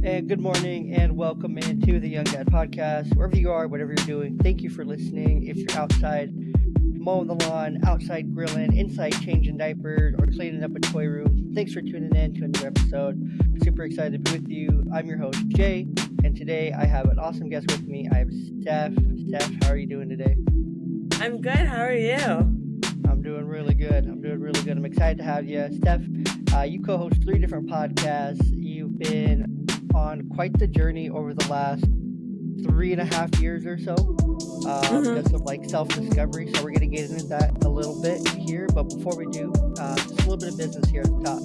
And good morning and welcome into the Young Dad Podcast. Wherever you are, whatever you're doing, thank you for listening. If you're outside mowing the lawn, outside grilling, inside changing diapers, or cleaning up a toy room, thanks for tuning in to another episode. Super excited to be with you. I'm your host, Jay, and today I have an awesome guest with me. I have Steph. Steph, how are you doing today? I'm good. How are you? I'm doing really good. I'm excited to have you. Steph, you co-host 3 different podcasts. You've been on quite the journey over the last 3.5 years or so. Just of like self-discovery. So we're going to get into that a little bit here. But before we do, just a little bit of business here at the top.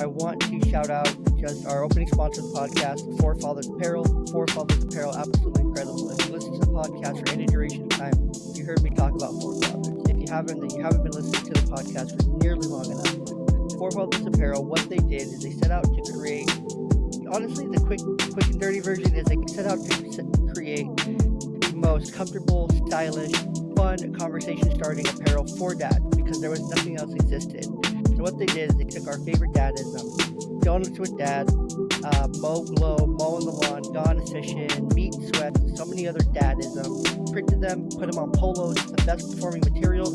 I want to shout out just our opening sponsor of the podcast, Four Fathers Apparel. Four Fathers Apparel, absolutely incredible. If you listen to the podcast for any duration of time, you heard me talk about Four Fathers. If you haven't, then you haven't been listening to the podcast for nearly long enough. Four Fathers Apparel, what they did is they set out to create, honestly, the quick and dirty version is they set out to create the most comfortable, stylish, fun, conversation-starting apparel for dad because there was nothing else existed. So what they did is they took our favorite dadism, donuts with dad, mow glow, mowing the lawn, gone fishing, meat sweats, so many other dadisms, printed them, put them on polos, the best performing material,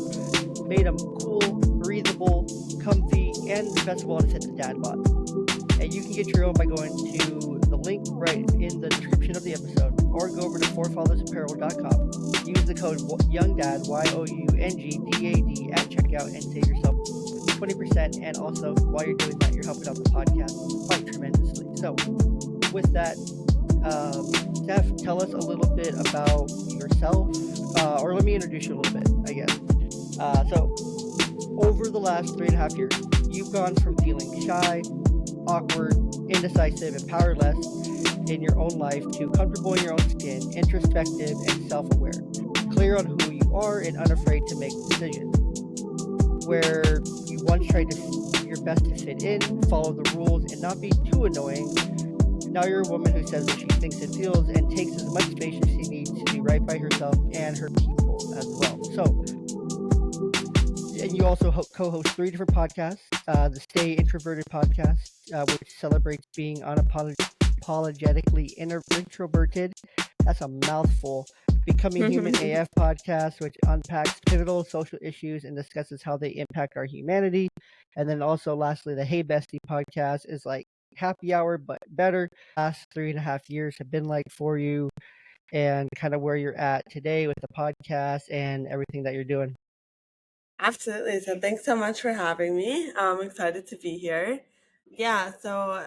made them cool, breathable, comfy, and the best of all, it fit the dad bod. And you can get your own by going to the link right in the description of the episode, or go over to fourfathersapparel.com. Use the code YOUNGDAD, YOUNGDAD at checkout and save yourself 20%. And also, while you're doing that, you're helping out the podcast quite tremendously. So, with that, Steph, tell us a little bit about yourself, or let me introduce you a little bit, I guess. So, over the last 3.5 years, you've gone from feeling shy, awkward, indecisive, and powerless in your own life to comfortable in your own skin, introspective, and self-aware, clear on who you are and unafraid to make decisions. Where you once tried to your best to fit in, follow the rules, and not be too annoying, now you're a woman who says what she thinks and feels and takes as much space as she needs to be right by herself and her people as well. So, and you also co-host 3 different podcasts. The Stay Introverted podcast, which celebrates being unapologetically introverted. That's a mouthful. Becoming Human AF podcast, which unpacks pivotal social issues and discusses how they impact our humanity. And then also, lastly, the Hey Bestie podcast is like happy hour, but better. Last 3.5 years have been like for you, and kind of where you're at today with the podcast and everything that you're doing. Absolutely. So thanks so much for having me. I'm excited to be here. Yeah, so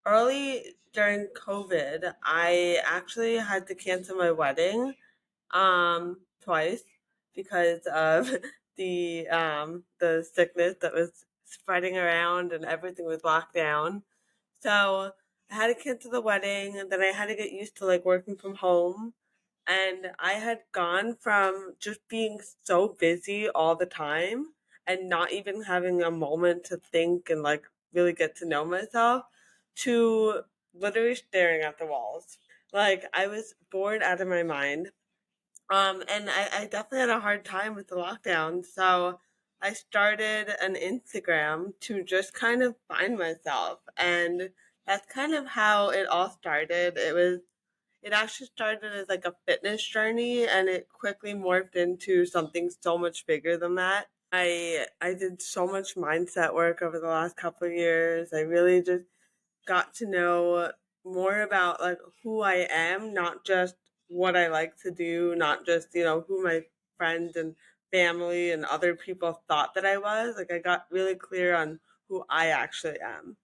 early during COVID, I actually had to cancel my wedding twice because of the sickness that was spreading around and everything was locked down. So I had to cancel the wedding, and then I had to get used to like working from home. And I had gone from just being so busy all the time and not even having a moment to think and like really get to know myself to literally staring at the walls. Like I was bored out of my mind. And I definitely had a hard time with the lockdown. So I started an Instagram to just kind of find myself. And that's kind of how it all started. It actually started as like a fitness journey and it quickly morphed into something so much bigger than that. I did so much mindset work over the last couple of years. I really just got to know more about like who I am, not just what I like to do, not just, who my friends and family and other people thought that I was. Like I got really clear on who I actually am.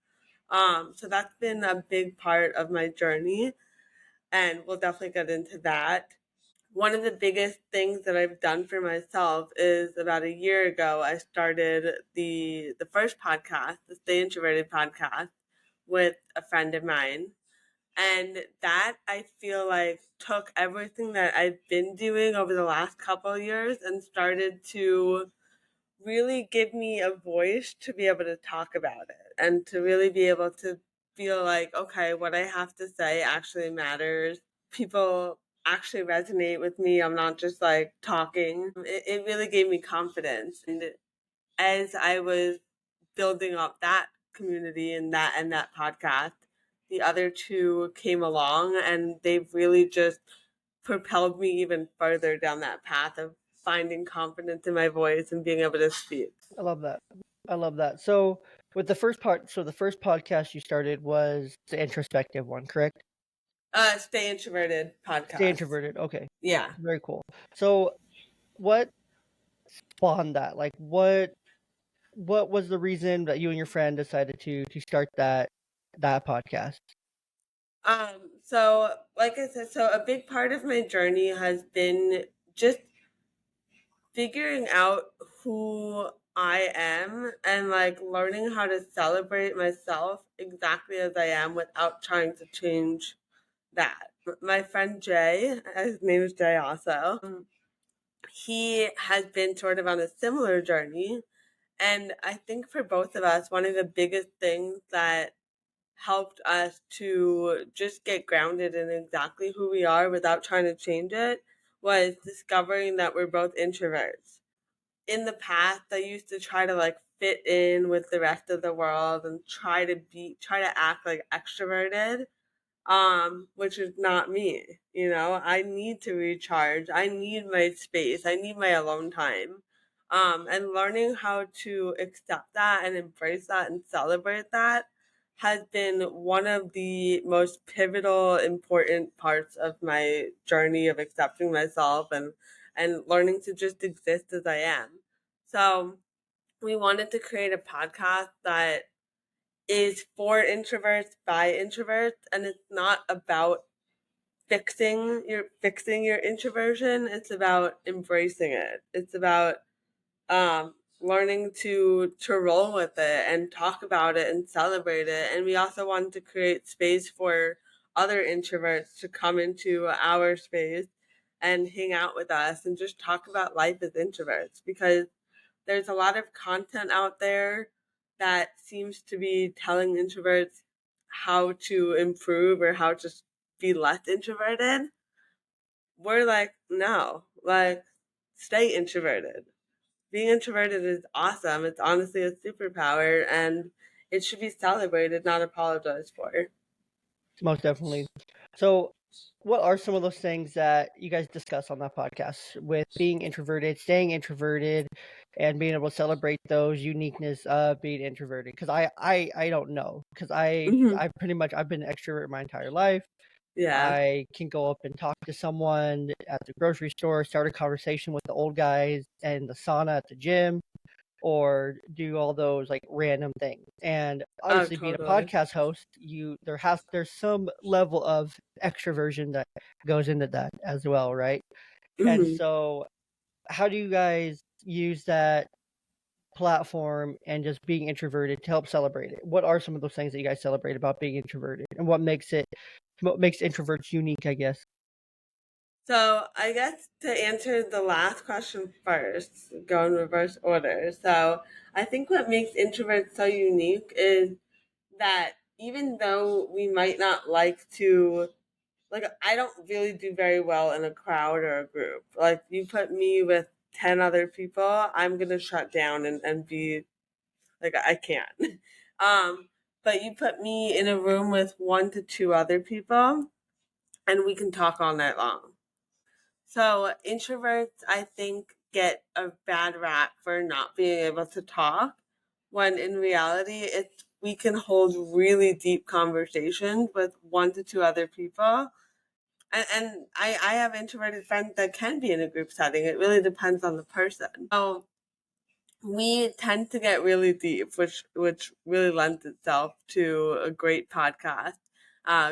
So that's been a big part of my journey and we'll definitely get into that. One of the biggest things that I've done for myself is about a year ago I started the first podcast, the Stay Introverted podcast, with a friend of mine. And that I feel like took everything that I've been doing over the last couple of years and started to really give me a voice to be able to talk about it and to really be able to feel like, okay, what I have to say actually matters. People actually resonate with me. I'm not just like talking. It really gave me confidence. And as I was building up that community and that podcast, the other two came along, and they've really just propelled me even further down that path of finding confidence in my voice and being able to speak. I love that. I love that. So with the first part, so the first podcast you started was the introspective one, correct? Stay Introverted Stay podcast. Introverted. Okay, Yeah. very cool. So what spawned that? Like what was the reason that you and your friend decided to start that podcast? So like I said, so a big part of my journey has been just figuring out who I am and like learning how to celebrate myself exactly as I am without trying to change that. My friend Jay, his name is Jay also, he has been sort of on a similar journey. And I think for both of us, one of the biggest things that helped us to just get grounded in exactly who we are without trying to change it was discovering that we're both introverts. In the past, I used to try to like fit in with the rest of the world and try to act like extroverted, which is not me. You know, I need to recharge. I need my space. I need my alone time. And learning how to accept that and embrace that and celebrate that has been one of the most pivotal, important parts of my journey of accepting myself and learning to just exist as I am. So we wanted to create a podcast that is for introverts by introverts, and it's not about fixing your introversion. It's about embracing it. It's about learning to roll with it and talk about it and celebrate it. And we also wanted to create space for other introverts to come into our space and hang out with us and just talk about life as introverts, because there's a lot of content out there that seems to be telling introverts how to improve or how to be less introverted. We're like, no, like, stay introverted. Being introverted is awesome. It's honestly a superpower, and it should be celebrated, not apologized for. Most definitely. So what are some of those things that you guys discuss on that podcast with being introverted, staying introverted, and being able to celebrate those uniqueness of being introverted? Because I don't know, because Hmm. I've been an extrovert my entire life. Yeah. I can go up and talk to someone at the grocery store, start a conversation with the old guys and the sauna at the gym, or do all those like random things. And Oh, obviously being a totally. podcast host, there's some level of extroversion that goes into that as well, right? And Hmm. so how do you guys use that platform and just being introverted to help celebrate it? What are some of those things that you guys celebrate about being introverted, and what makes introverts unique, I guess? So I guess to answer the last question first, go in reverse order. So I think what makes introverts so unique is that even though we might not like to, like, I don't really do very well in a crowd or a group. Like, you put me with 10 other people, I'm going to shut down and be like, I can't. But you put me in a room with one to two other people, and we can talk all night long. So introverts, I think, get a bad rap for not being able to talk, when in reality, it's we can hold really deep conversations with one to two other people. And I have introverted friends that can be in a group setting. It really depends on the person. So we tend to get really deep, which really lends itself to a great podcast,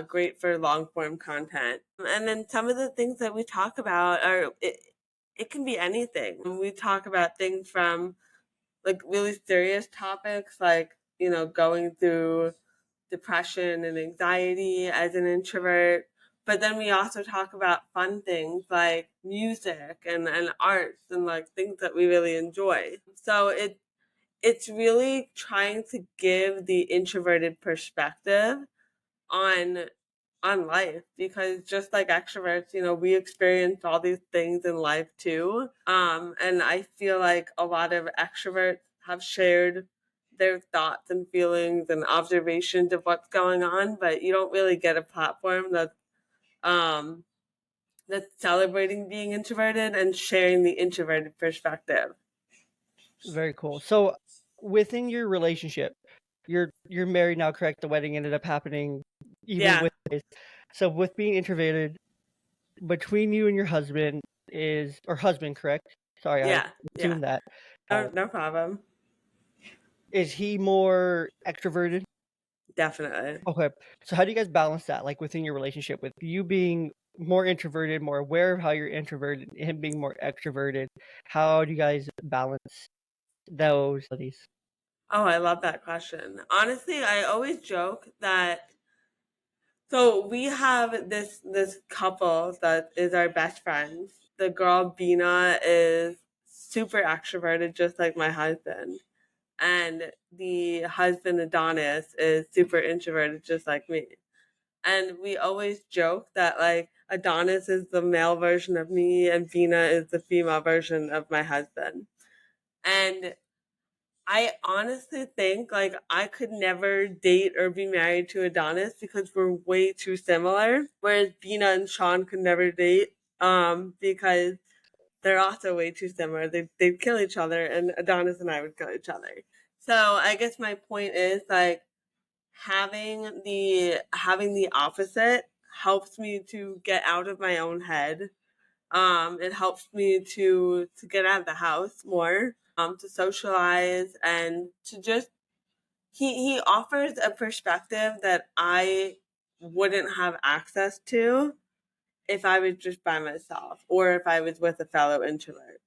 great for long form content. And then some of the things that we talk about it can be anything. We talk about things from like really serious topics, like, you know, going through depression and anxiety as an introvert. But then we also talk about fun things like music and arts and like things that we really enjoy. So it's really trying to give the introverted perspective on life, because just like extroverts, you know, we experience all these things in life too. And I feel like a lot of extroverts have shared their thoughts and feelings and observations of what's going on, but you don't really get a platform um that's celebrating being introverted and sharing the introverted perspective. Very cool. So within your relationship, you're married now, correct? The wedding ended up happening even Yeah, with this. So with being introverted, between you and your husband is or husband, correct? Sorry, I yeah, yeah. assumed that. No, no problem. Is he more extroverted? Definitely. Okay. So how do you guys balance that, like within your relationship, with you being more introverted, more aware of how you're introverted, and him being more extroverted? How do you guys balance those abilities? Oh, I love that question. Honestly, I always joke that so we have this couple that is our best friends. The girl Bina is super extroverted, just like my husband, and the husband Adonis is super introverted, just like me. And we always joke that like Adonis is the male version of me, and Bina is the female version of my husband. And I honestly think like I could never date or be married to Adonis because we're way too similar. Whereas Bina and Sean could never date because they're also way too similar. They'd kill each other, and Adonis and I would kill each other. So I guess my point is like having the opposite helps me to get out of my own head. It helps me to get out of the house more, to socialize and to just he offers a perspective that I wouldn't have access to if I was just by myself or if I was with a fellow introvert.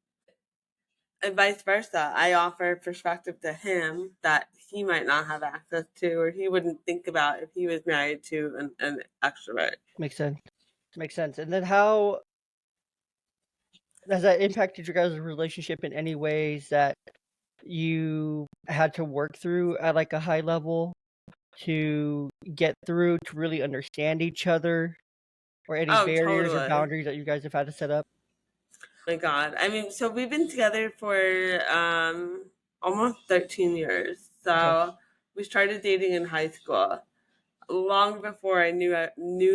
And vice versa. I offer a perspective to him that he might not have access to or he wouldn't think about if he was married to an extrovert. Makes sense. Makes sense. And then how has that impacted your guys' relationship in any ways that you had to work through at like a high level to get through to really understand each other, or any Oh, barriers or totally. boundaries that you guys have had to set up? My God. I mean, so we've been together for almost 13 years. Okay. So we started dating in high school. Long before I knew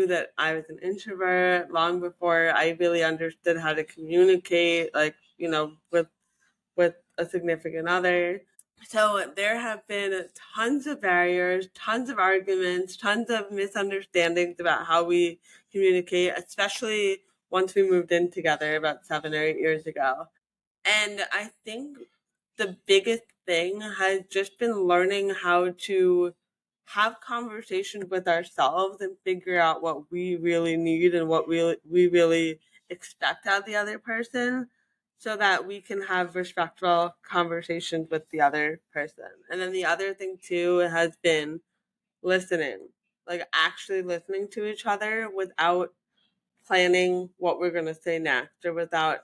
that I was an introvert, long before I really understood how to communicate, like, with a significant other. So there have been tons of barriers, tons of arguments, tons of misunderstandings about how we communicate, especially once we moved in together about 7 or 8 years ago. And I think the biggest thing has just been learning how to have conversations with ourselves and figure out what we really need and what we really expect out of the other person so that we can have respectful conversations with the other person. And then the other thing too has been listening, like actually listening to each other without planning what we're going to say next or without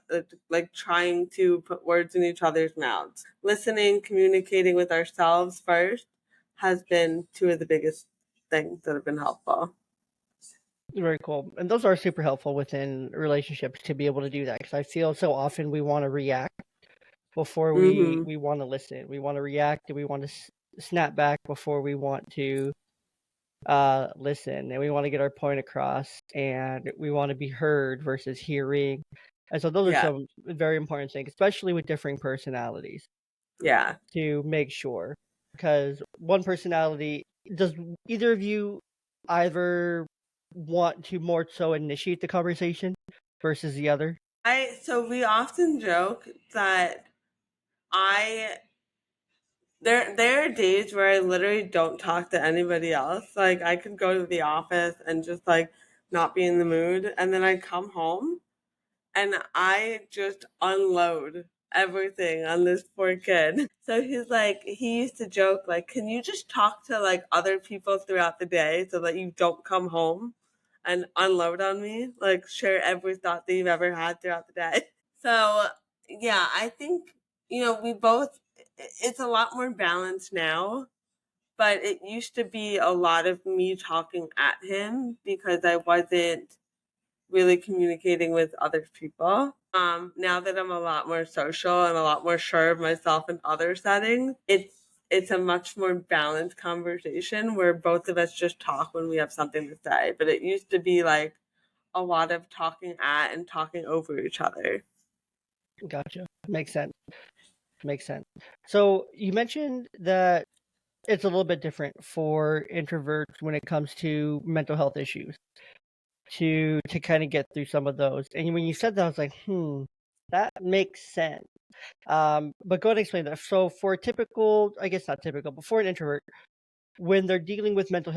like trying to put words in each other's mouths. Listening, communicating with ourselves first has been two of the biggest things that have been helpful. Very cool. And those are super helpful within relationships to be able to do that, because I feel so often we want to react before Mm-hmm. we want to listen. We want to react and we want to snap back before we want to listen, and we want to get our point across, and we want to be heard versus hearing. And so those are Yeah. some very important things, especially with differing personalities, Yeah. to make sure, because one personality, does either of you either want to more so initiate the conversation versus the other? So we often joke that I there are days where I literally don't talk to anybody else. Like I could go to the office and just like not be in the mood and then I come home and I just unload everything on this poor kid. So he used to joke, like, can you just talk to like other people throughout the day so that you don't come home and unload on me? Like, share every thought that you've ever had throughout the day. So, yeah, I think, we both, it's a lot more balanced now. But it used to be a lot of me talking at him because I wasn't really communicating with other people. Now that I'm a lot more social and a lot more sure of myself in other settings, it's a much more balanced conversation where both of us just talk when we have something to say. But it used to be like a lot of talking at and talking over each other. Gotcha. Makes sense. Makes sense. So you mentioned that it's a little bit different for introverts when it comes to mental health issues to kind of get through some of those. And when you said that, I was like, that makes sense. But go ahead and explain that. So for a typical, I guess not typical, but for an introvert, when they're dealing with mental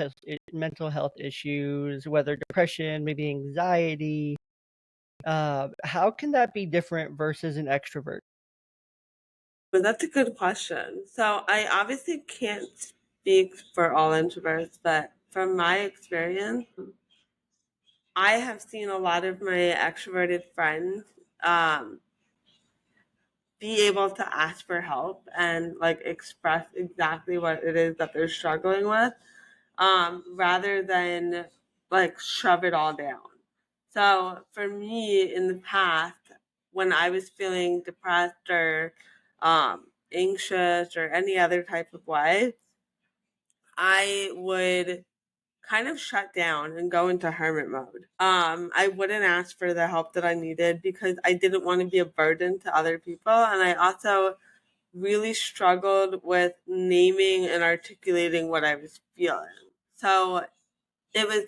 health issues, whether depression, maybe anxiety, how can that be different versus an extrovert? But that's a good question. So I obviously can't speak for all introverts, but from my experience, I have seen a lot of my extroverted friends um, be able to ask for help and like express exactly what it is that they're struggling with, rather than like shove it all down. So for me in the past, when I was feeling depressed or anxious or any other type of way, I would kind of shut down and go into hermit mode. I wouldn't ask for the help that I needed because I didn't want to be a burden to other people. And I also really struggled with naming and articulating what I was feeling. So it was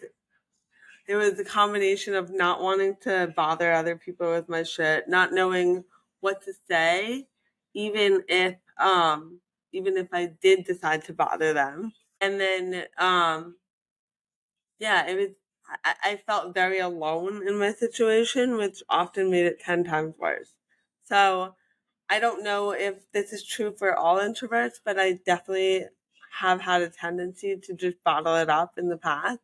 it was a combination of not wanting to bother other people with my shit, not knowing what to say, even if even if I did decide to bother them. And then yeah, it was I felt very alone in my situation, which often made it 10 times worse. So I don't know if this is true for all introverts, but I definitely have had a tendency to just bottle it up in the past.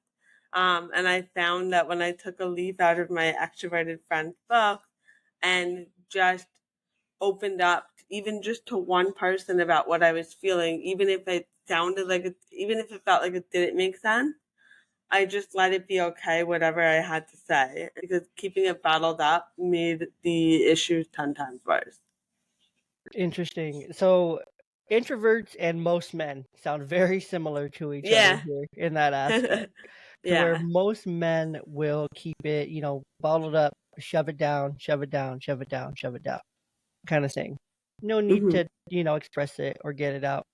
And I found that when I took a leaf out of my extroverted friend's book and just opened up, even just to one person about what I was feeling, even if it sounded like it, even if it felt like it didn't make sense, I just let it be okay, whatever I had to say, because keeping it bottled up made the issues 10 times worse. Interesting. So introverts and most men sound very similar to each other Yeah. here in that aspect, to where Yeah. most men will keep it, bottled up, shove it down, shove it down, shove it down, shove it down, kind of thing. No need Hmm. to, express it or get it out.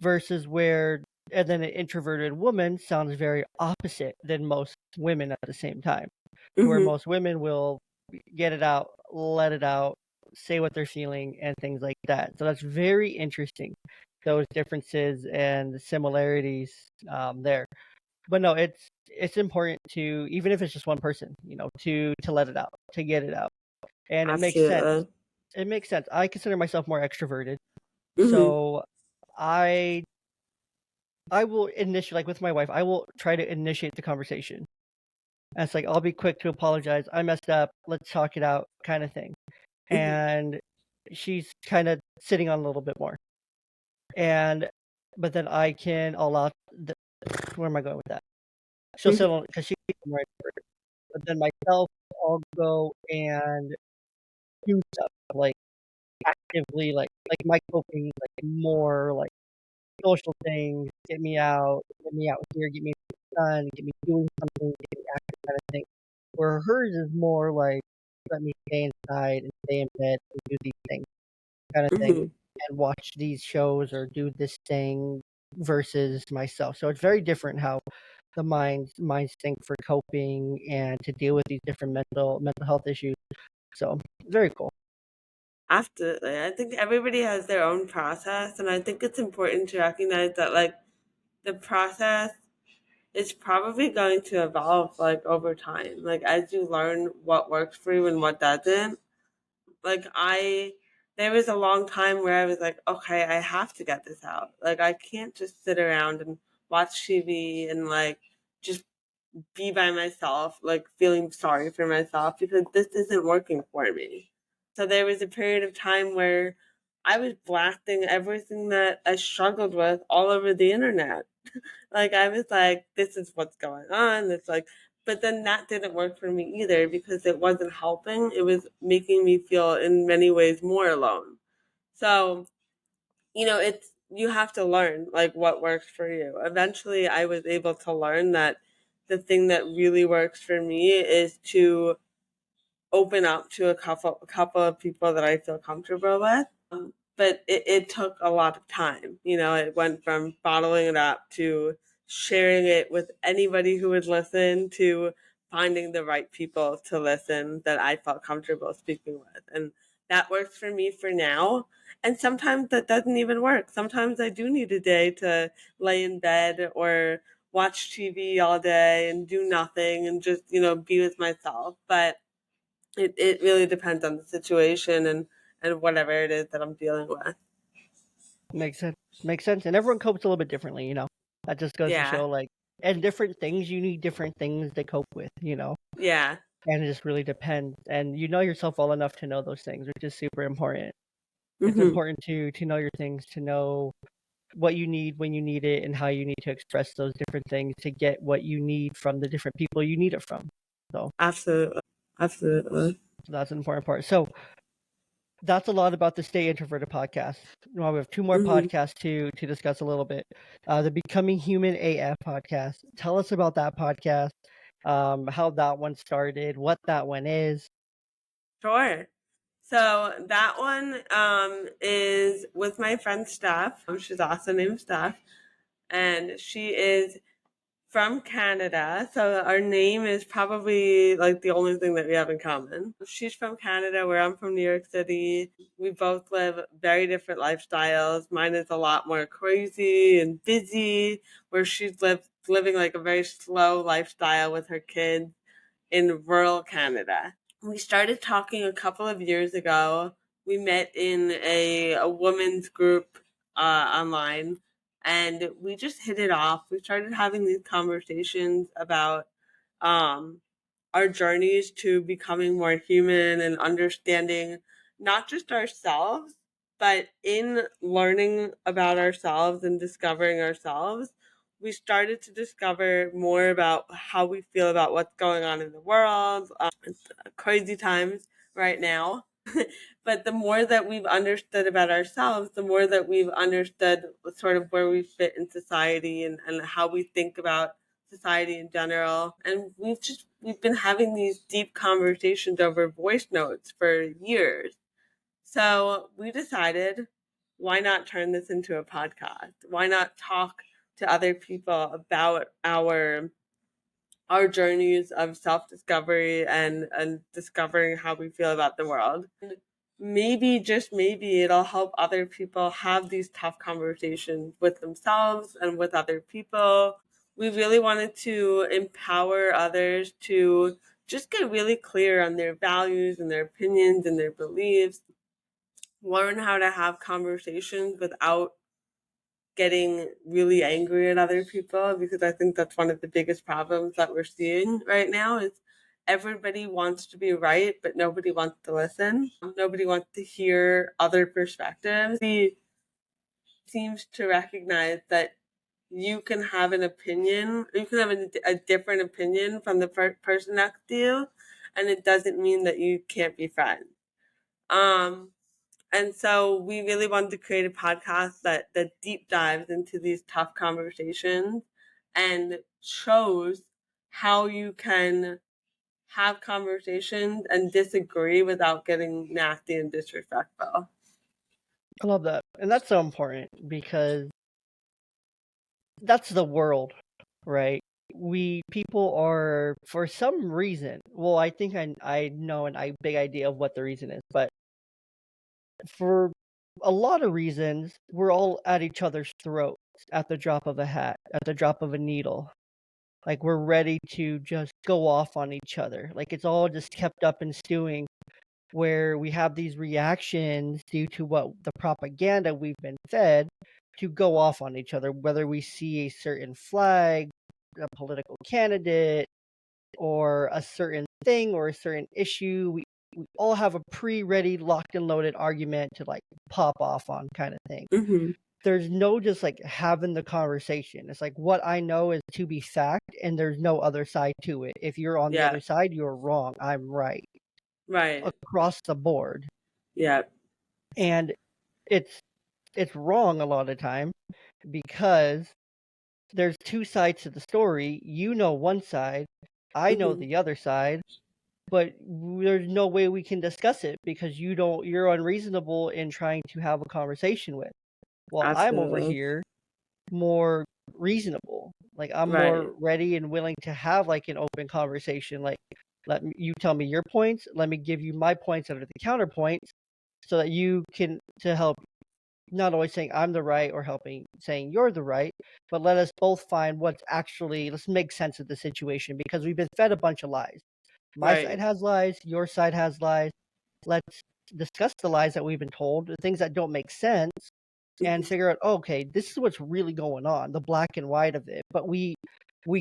Versus where, and then an introverted woman sounds very opposite than most women at the same time, to where Hmm. most women will get it out, let it out, say what they're feeling, and things like that. So that's very interesting, those differences and similarities there. But no, it's important to, even if it's just one person, to let it out, to get it out, and it makes sense. Absolutely. It makes sense. I consider myself more extroverted, Hmm. so I I will initiate, like with my wife, I will try to initiate the conversation. And it's like, I'll be quick to apologize. I messed up. Let's talk it out, kind of thing. Hmm. And she's kind of sitting on a little bit more. And, but then I can allow, where am I going with that? She'll sit on, because she's right first. But then myself, I'll go and do stuff like actively, like my coping, like more like social things, get me out here, get me done, get me doing something, get me active kind of thing. Where hers is more like let me stay inside and stay in bed and do these things kind of thing Hmm. and watch these shows or do this thing versus myself. So it's very different how the minds think for coping and to deal with these different mental health issues. So very cool. Absolutely. I think everybody has their own process, and I think it's important to recognize that, like, the process is probably going to evolve, like, over time. Like, as you learn what works for you and what doesn't. Like, there was a long time where I was like, okay, I have to get this out. Like, I can't just sit around and watch TV and, like, just be by myself, like feeling sorry for myself because this isn't working for me. So there was a period of time where I was blasting everything that I struggled with all over the internet. Like I was like, this is what's going on. It's like, but then that didn't work for me either because it wasn't helping. It was making me feel in many ways more alone. So, it's you have to learn like what works for you. Eventually, I was able to learn that the thing that really works for me is to open up to a couple of people that I feel comfortable with. But it took a lot of time. It went from bottling it up to sharing it with anybody who would listen to finding the right people to listen that I felt comfortable speaking with. And that works for me for now. And sometimes that doesn't even work. Sometimes I do need a day to lay in bed or watch TV all day and do nothing and just, be with myself. But it really depends on the situation and whatever it is that I'm dealing with. Makes sense. Makes sense. And everyone copes a little bit differently, That just goes to Yeah. show, like, and different things, you need different things to cope with. Yeah. And it just really depends. And you know yourself well enough to know those things, which is super important. It's Hmm. important to know your things, to know what you need when you need it, and how you need to express those different things to get what you need from the different people you need it from. So, Absolutely. Absolutely. so that's an important part. So that's a lot about the Stay Introverted podcast. Well, we have two more Hmm. podcasts to discuss a little bit. The Becoming Human AF podcast. Tell us about that podcast, how that one started, what that one is. Sure. So that one is with my friend Steph. She's also named Steph, and she is from Canada. So our name is probably like the only thing that we have in common. She's from Canada, where I'm from New York City. We both live very different lifestyles. Mine is a lot more crazy and busy, where she's living like a very slow lifestyle with her kids in rural Canada. We started talking a couple of years ago. We met in a women's group online, and we just hit it off. We started having these conversations about um, our journeys to becoming more human and understanding not just ourselves, but in learning about ourselves and discovering ourselves, we started to discover more about how we feel about what's going on in the world. It's crazy times right now. But the more that we've understood about ourselves, the more that we've understood sort of where we fit in society and how we think about society in general. And we've been having these deep conversations over voice notes for years. So we decided, why not turn this into a podcast? Why not talk to other people about our journeys of self-discovery and discovering how we feel about the world? Maybe, just maybe, it'll help other people have these tough conversations with themselves and with other people. We really wanted to empower others to just get really clear on their values and their opinions and their beliefs, learn how to have conversations without getting really angry at other people, because I think that's one of the biggest problems that we're seeing right now is everybody wants to be right, but nobody wants to listen. Nobody wants to hear other perspectives. He seems to recognize that you can have an opinion, you can have a different opinion from the person next to you, and it doesn't mean that you can't be friends. Um, and so we really wanted to create a podcast that deep dives into these tough conversations and shows how you can have conversations and disagree without getting nasty and disrespectful. I love that. And that's so important because that's the world, right? We people are, for some reason, well, I think I know a big idea of what the reason is, but for a lot of reasons, we're all at each other's throats at the drop of a hat, at the drop of a needle. Like, we're ready to just go off on each other. Like, it's all just kept up and stewing, where we have these reactions due to what the propaganda we've been fed to go off on each other, whether we see a certain flag, a political candidate, or a certain thing or a certain issue. We all have a pre-ready, locked and loaded argument to like pop off on, kind of thing. Hmm. There's no just like having the conversation. It's like, what I know is to be fact, and there's no other side to it. If you're on the Yeah, other side, you're wrong. I'm right, right. across the board. Yeah. And it's it's wrong a lot of time because there's two sides to the story. You know one side, I know Hmm. the other side, but there's no way we can discuss it because you're unreasonable in trying to have a conversation with. While I'm over Absolutely. here more reasonable. Like I'm Right. more ready and willing to have like an open conversation. Like you tell me your points, let me give you my points that are the counterpoints so that you can to help not always saying I'm the right or helping saying you're the right, but let us both find what's actually let's make sense of the situation because we've been fed a bunch of lies. My side Right. has lies, your side has lies. Let's discuss the lies that we've been told, the things that don't make sense, and Hmm. figure out, okay, this is what's really going on, the black and white of it. But we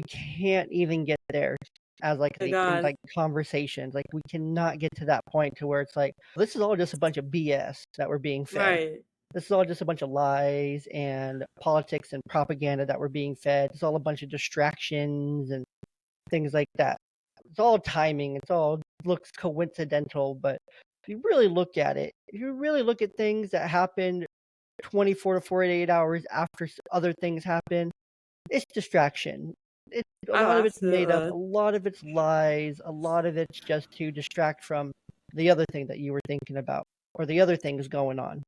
can't even get there as like My the in God. like conversations. Like we cannot get to that point to where it's like this is all just a bunch of BS that we're being fed. Right. This is all just a bunch of lies and politics and propaganda that we're being fed. It's all a bunch of distractions and things like that. It's all timing. It's all looks coincidental, but if you really look at it, if you really look at things that happened 24 to 48 hours after other things happen, it's distraction. A Oh, lot of it's made up, a absolutely. lot of it's lies, a lot of it's just to distract from the other thing that you were thinking about or the other things going on.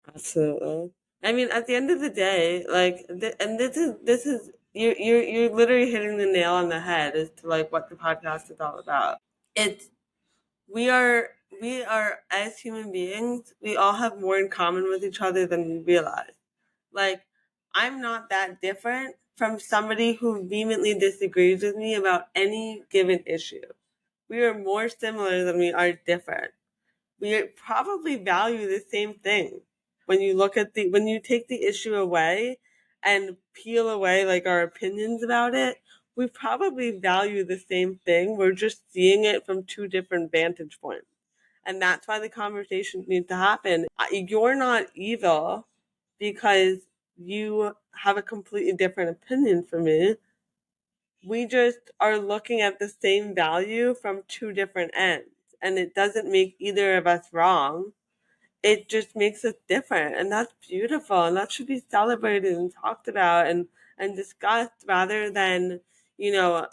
Absolutely. I mean, at the end of the day, like, and this is you're literally hitting the nail on the head as to like what the podcast is all about. It's we are we are as human beings, we all have more in common with each other than we realize. Like, I'm not that different from somebody who vehemently disagrees with me about any given issue. We are more similar than we are different. We probably value the same thing. When you look at the when you take the issue away and peel away like our opinions about it, we probably value the same thing. We're just seeing it from two different vantage points. And that's why the conversation needs to happen. You're not evil because you have a completely different opinion from me. We just are looking at the same value from two different ends. And it doesn't make either of us wrong. It just makes us different. And that's beautiful. And that should be celebrated and talked about and discussed rather than,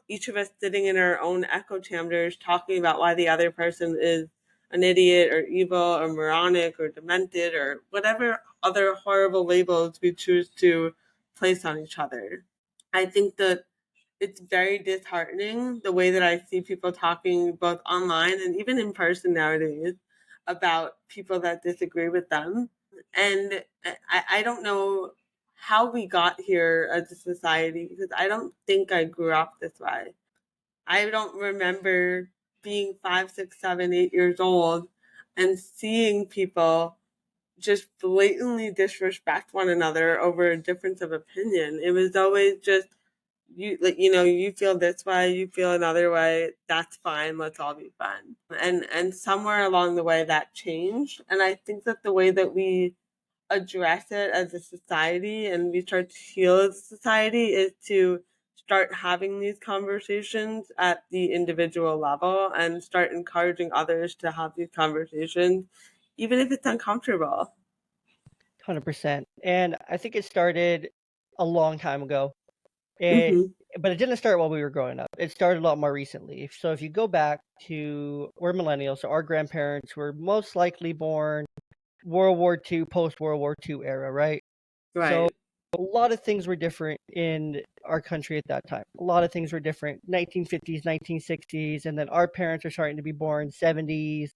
each of us sitting in our own echo chambers talking about why the other person is an idiot or evil or moronic or demented or whatever other horrible labels we choose to place on each other. I think that it's very disheartening the way that I see people talking both online and even in person nowadays about people that disagree with them. And I don't know how we got here as a society because I don't think I grew up this way. I don't remember being 5, 6, 7, 8 years old and seeing people just blatantly disrespect one another over a difference of opinion. It was always just you feel this way, you feel another way, that's fine, let's all be fun. And somewhere along the way that changed, and I think that the way that we address it as a society and we start to heal as a society is to start having these conversations at the individual level and start encouraging others to have these conversations even if it's uncomfortable. 100%. And I think it started a long time ago. It Hmm. but it didn't start while we were growing up. It started a lot more recently. So if you go back to we're millennials, so our grandparents were most likely born World War II, post World War II era, right? So Right. a lot of things were different in our country at that time. A lot of things were different. 1950s, 1960s, and then our parents are starting to be born 70s,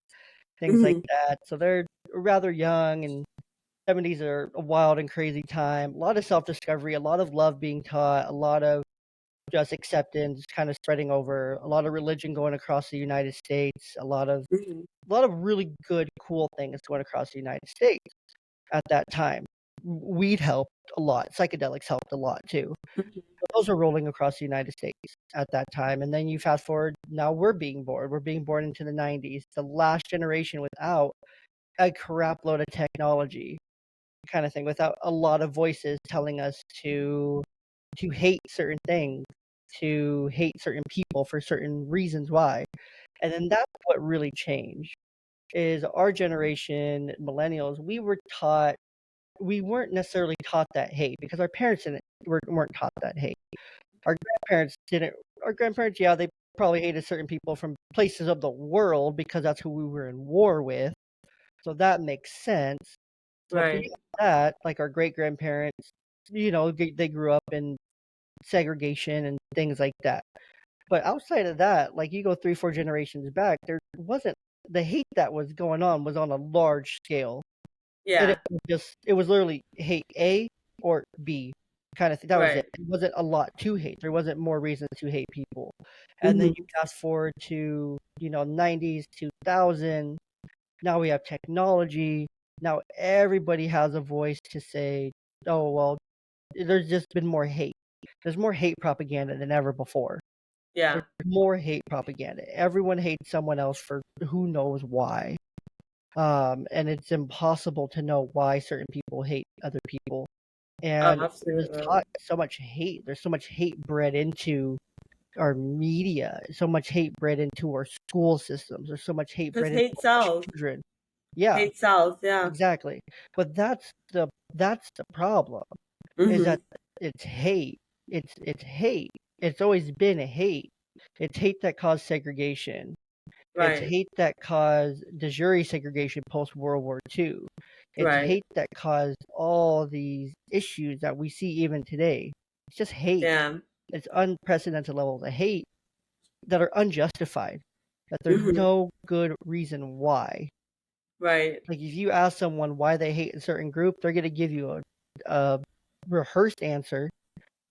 things like Hmm. that. So they're rather young, and 70s are a wild and crazy time. A lot of self-discovery, a lot of love being taught, a lot of just acceptance kind of spreading over, a lot of religion going across the United States, Hmm. a lot of really good, cool things going across the United States at that time. Weed helped a lot. Psychedelics helped a lot too. Those are rolling across the United States at that time. And then you fast forward, now we're being born. We're being born into the 90s, the last generation without a crap load of technology kind of thing, without a lot of voices telling us to hate certain things, to hate certain people for certain reasons why. And then that's what really changed is our generation, millennials, we were taught we weren't necessarily taught that hate because our parents weren't taught that hate. Our grandparents didn't. Our grandparents, yeah, they probably hated certain people from places of the world because that's who we were in war with. So that makes sense. But Right. beyond that, like our great grandparents, they grew up in segregation and things like that. But outside of that, like you go 3, 4 generations back, there wasn't the hate that was going on was on a large scale. And Yeah. it was literally hate A or B kind of thing. That was it. Right. It wasn't a lot to hate. There wasn't more reasons to hate people. And then Hmm. you fast forward to, 90s, 2000. Now we have technology. Now everybody has a voice to say, oh, well, there's just been more hate. There's more hate propaganda than ever before. Yeah. There's more hate propaganda. Everyone hates someone else for who knows why. And it's impossible to know why certain people hate other people. Oh, And we're just absolutely. taught so much hate. There's so much hate bred into our media, so much hate bred into our school systems. There's so much hate Because bred into hate our sells. children. Yeah, Hate sells. Yeah. exactly. But that's the problem is Hmm. that it's hate. It's hate. It's always been a hate. It's hate that caused segregation. It's Right. hate that caused de jure segregation post World War II. It's Right. hate that caused all these issues that we see even today. It's just hate. Yeah. It's unprecedented levels of hate that are unjustified. That there's Hmm. no good reason why. Right. Like if you ask someone why they hate a certain group, they're gonna give you a rehearsed answer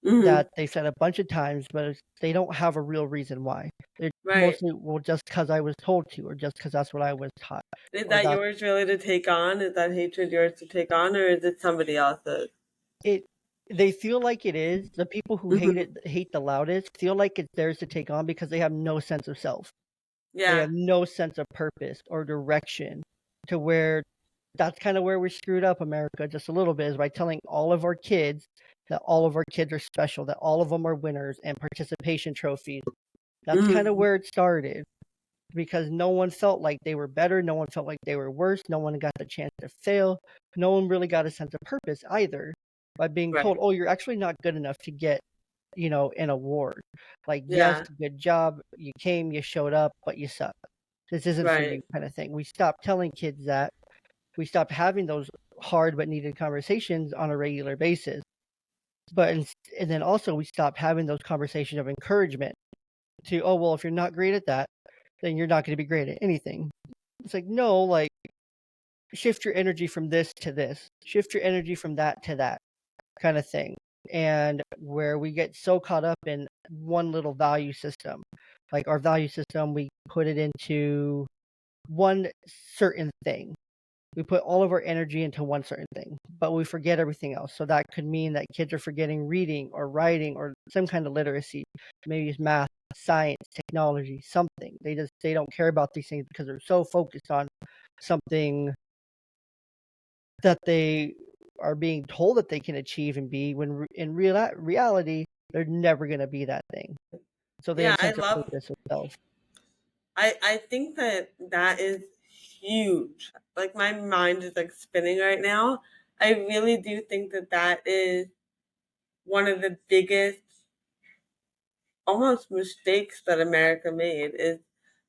Hmm. that they've said a bunch of times, but they don't have a real reason why. It's Right. mostly, well, just because I was told to, or just because that's what I was taught, Is or that that yours really to take on? Is that hatred yours to take on, or is it somebody else's? it. They feel like it is. The people who Hmm. hate the loudest, feel like it's theirs to take on because they have no sense of self. They Yeah. have no sense of purpose or direction to where that's kind of where we screwed up America just a little bit is by telling all of our kids that all of our kids are special, that all of them are winners and participation trophies. That's kind of Hmm. where it started because no one felt like they were better. No one felt like they were worse. No one got the chance to fail. No one really got a sense of purpose either by being told, Right. oh, you're actually not good enough to get, an award. Like, yes, Yeah. good job. You came, you showed up, but you suck. This isn't for you Right. kind of thing. We stopped telling kids that. We stopped having those hard but needed conversations on a regular basis. And then also we stopped having those conversations of encouragement to, oh, well, if you're not great at that, then you're not going to be great at anything. It's like, no, like shift your energy from this to this, shift your energy from that to that kind of thing. And where we get so caught up in one little value system, like our value system, we put it into one certain thing. We put all of our energy into one certain thing, but we forget everything else. So that could mean that kids are forgetting reading or writing or some kind of literacy. Maybe it's math, science, technology, something. They don't care about these things because they're so focused on something that they are being told that they can achieve and be when in reality they're never going to be that thing. So they have Yeah. a sense of purpose of self. I think that that is huge. Like my mind is like spinning right now. I really do think that that is one of the biggest almost mistakes that America made is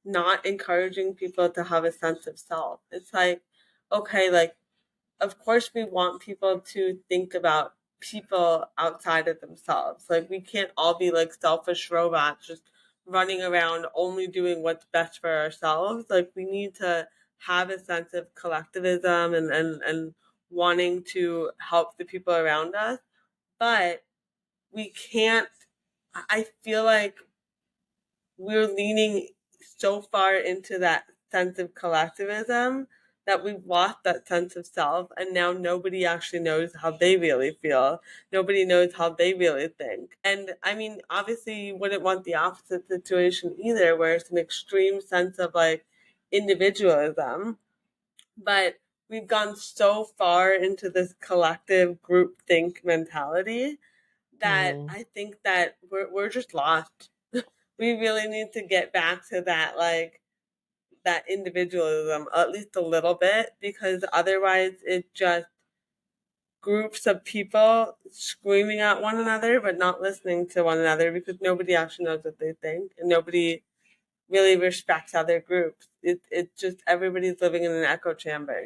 not encouraging people to have a sense of self. It's like, okay, like, of course, we want people to think about people outside of themselves. Like, we can't all be like selfish robots just running around only doing what's best for ourselves. Like, we need to have a sense of collectivism and wanting to help the people around us. But we can't, I feel like we're leaning so far into that sense of collectivism that we've lost that sense of self, and now nobody actually knows how they really feel. Nobody knows how they really think. And I mean, obviously you wouldn't want the opposite situation either, where it's an extreme sense of like individualism. But we've gone so far into this collective group think mentality that Hmm. I think that we're just lost. We really need to get back to that, like, that individualism at least a little bit, because otherwise it just groups of people screaming at one another but not listening to one another because nobody actually knows what they think and nobody really respects other groups. It just everybody's living in an echo chamber.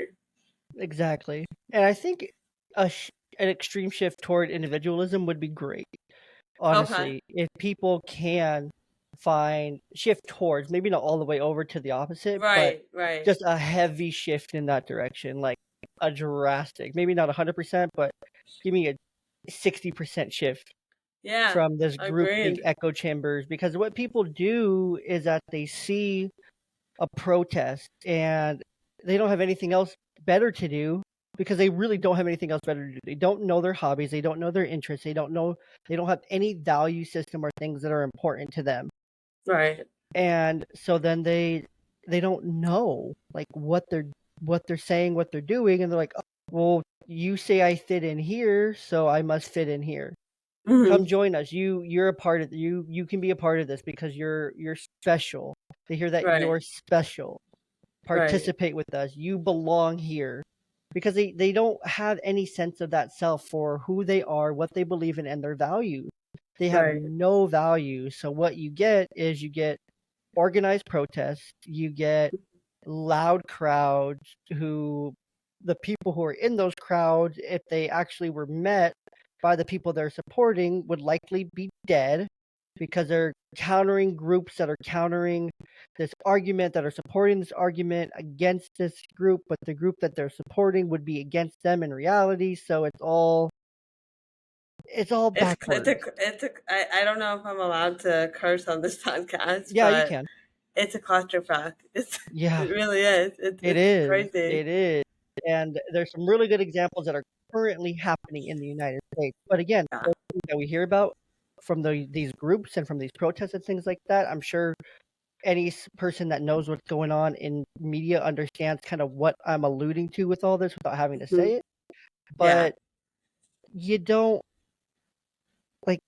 Exactly. And I think a an extreme shift toward individualism would be great. Okay. Honestly, if people can find shift towards, maybe not all the way over to the opposite, but Right, right. just a heavy shift in that direction, like a drastic, maybe not 100%, but give me a 60% shift Yeah, from this groupthink agreed. echo chambers. Because what people do is that they see a protest and they don't have anything else better to do because they really don't have anything else better to do. They don't know their hobbies, they don't know their interests, they don't have any value system or things that are important to them. Right. And so then they don't know like what they're saying, what they're doing, and they're like, oh, well, you say I fit in here, so I must fit in here. Hmm. Come join us. You're a part of you can be a part of this because you're special. They hear that Right, you're special. right, Participate with us. You belong here. Because they don't have any sense of that self for who they are, what they believe in, and their values. They have right. no value. So what you get is you get organized protests, you get loud crowds who the people who are in those crowds, if they actually were met by the people they're supporting, would likely be dead because they're countering groups that are countering this argument, that are supporting this argument against this group, but the group that they're supporting would be against them in reality. So it's all backwards. I don't know if I'm allowed to curse on this podcast, Yeah, you but can. it's a clusterfuck. Yeah, It really is. it It's is. crazy. It is. And there's some really good examples that are currently happening in the United States. But again, Yeah. those things that we hear about from these groups and from these protests and things like that, I'm sure any person that knows what's going on in media understands kind of what I'm alluding to with all this without having to Mhm. say it. Yeah. But you don't like,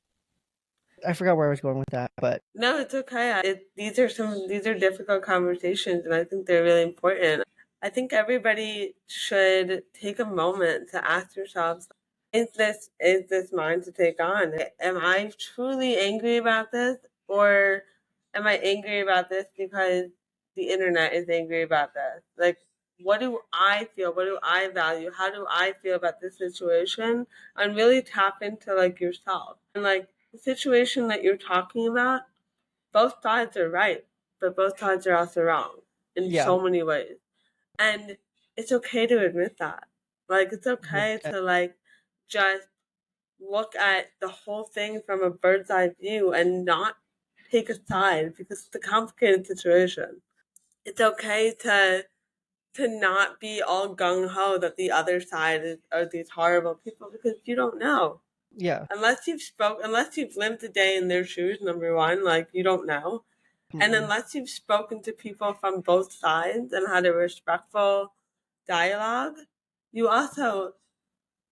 I forgot where I was going with that, but No, it's okay. These are difficult conversations, and I think they're really important. I think everybody should take a moment to ask yourselves, is this mine to take on? Am I truly angry about this, or am I angry about this because the internet is angry about this? Like, what do I feel? What do I value? How do I feel about this situation? And really tap into like yourself and like the situation that you're talking about. Both sides are right, but both sides are also wrong in yeah, so many ways. And it's okay to admit that. Like it's okay 100%. to like just look at the whole thing from a bird's eye view and not take a side because it's a complicated situation. It's okay to not be all gung ho that the other side are these horrible people because you don't know Yeah. unless you've lived a day in their shoes. Number one, like you don't know, and Mm-mm. unless you've spoken to people from both sides and had a respectful dialogue, you also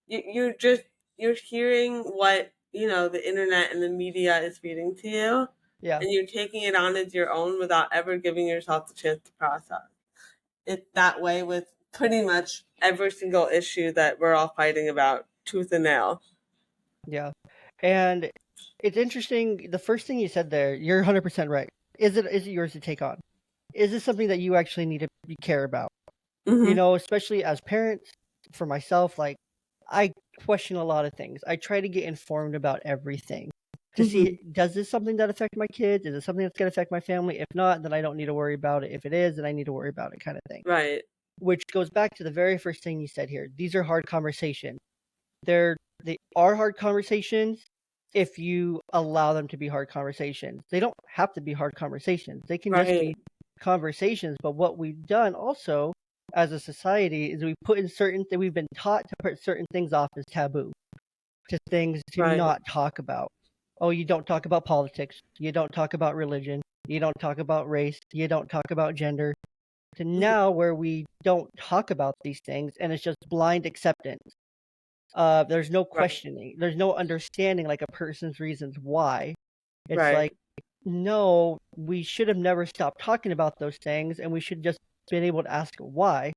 you're just you're hearing what the internet and the media is feeding to you, Yeah. and you're taking it on as your own without ever giving yourself the chance to process it. That way with pretty much every single issue that we're all fighting about tooth and nail. Yeah. And it's interesting. The first thing you said there, you're 100% right. Is it yours to take on? Is this something that you actually need to care about? Hmm. Especially as parents, for myself, like I question a lot of things. I try to get informed about everything to see, Hmm. does this something that affect my kids? Is it something that's going to affect my family? If not, then I don't need to worry about it. If it is, then I need to worry about it, kind of thing. Right. Which goes back to the very first thing you said here. These are hard conversations. They are hard conversations if you allow them to be hard conversations. They don't have to be hard conversations. They can just Right. be conversations. But what we've done also as a society is we've been taught to put certain things off as taboo, to things to Right. not talk about. Oh, you don't talk about politics. You don't talk about religion. You don't talk about race. You don't talk about gender. To Mhm. now where we don't talk about these things and it's just blind acceptance. There's no Right. questioning. There's no understanding like a person's reasons why. It's Right. like, no, we should have never stopped talking about those things, and we should just been able to ask why.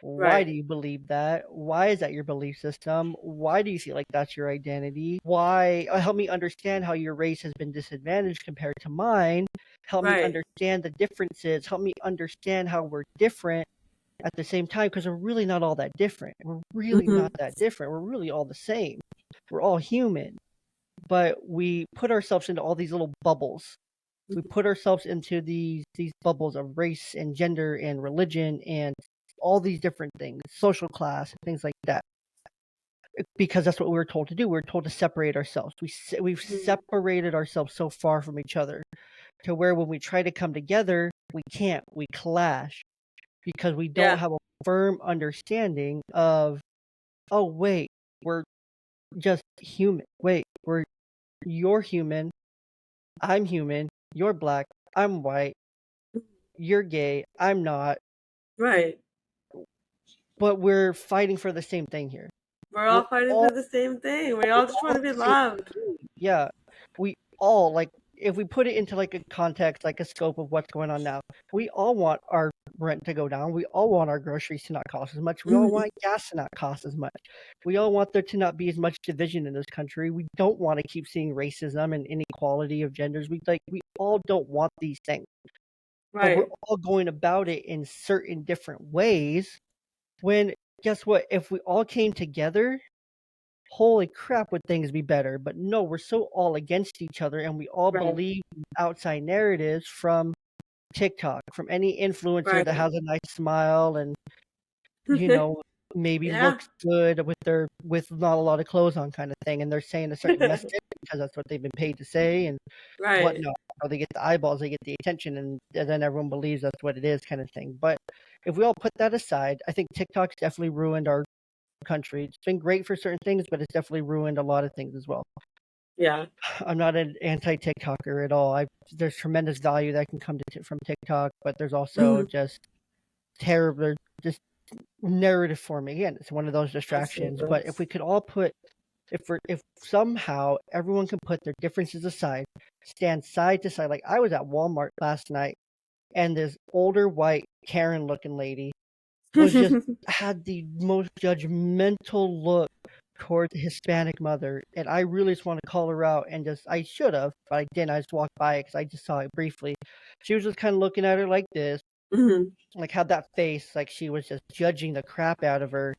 Why do Right. you believe that? Why is that your belief system? Why do you feel like that's your identity? Why help me understand how your race has been disadvantaged compared to mine. Help me Right. understand the differences. Help me understand how we're different at the same time, because we're really not all that different. We're really Hmm. not that different. We're really all the same. We're all human, but we put ourselves into all these little bubbles. We put ourselves into these bubbles of race and gender and religion and all these different things, social class, things like that, because that's what we were told to do. We were told to separate ourselves. We've Hmm. separated ourselves so far from each other to where when we try to come together, we can't. We clash because we don't Yeah. have a firm understanding of, oh wait, we're just human. Wait, you're human, I'm human, you're black, I'm white, you're gay, I'm not, Right. but we're fighting for the same thing here. We're We're all fighting all for the same thing. We we're all just all want to be the same loved. thing. Yeah. We all, like, if we put it into like a context, like a scope of what's going on now, we all want our rent to go down. We all want our groceries to not cost as much. We all Mhm. want gas to not cost as much. We all want there to not be as much division in this country. We don't want to keep seeing racism and inequality of genders. We all don't want these things. But we're Right. all going about it in certain different ways. When, guess what? If we all came together, holy crap, would things be better? But no, we're so all against each other, and we all Right. believe outside narratives from TikTok, from any influencer that Right. has a nice smile and, you know, maybe Yeah. looks good with not a lot of clothes on, kind of thing, and they're saying a certain message because that's what they've been paid to say and Right. whatnot. Or they get the eyeballs, they get the attention, and then everyone believes that's what it is, kind of thing. But if we all put that aside, I think TikTok's definitely ruined our country. It's been great for certain things, but it's definitely ruined a lot of things as well. Yeah. I'm not an anti-TikToker at all. There's tremendous value that can come from TikTok, but there's also Mhm. just terrible, just narrative forming. Again, it's one of those distractions. Absolutely. But if we could all put, if somehow everyone can put their differences aside, stand side to side. Like, I was at Walmart last night, and this older white Karen-looking lady was just had the most judgmental look towards the Hispanic mother, and I really just want to call her out and just I should have, but I didn't. I just walked by it because I just saw it briefly. She was just kind of looking at her like this, Mhm. like had that face, like she was just judging the crap out of her.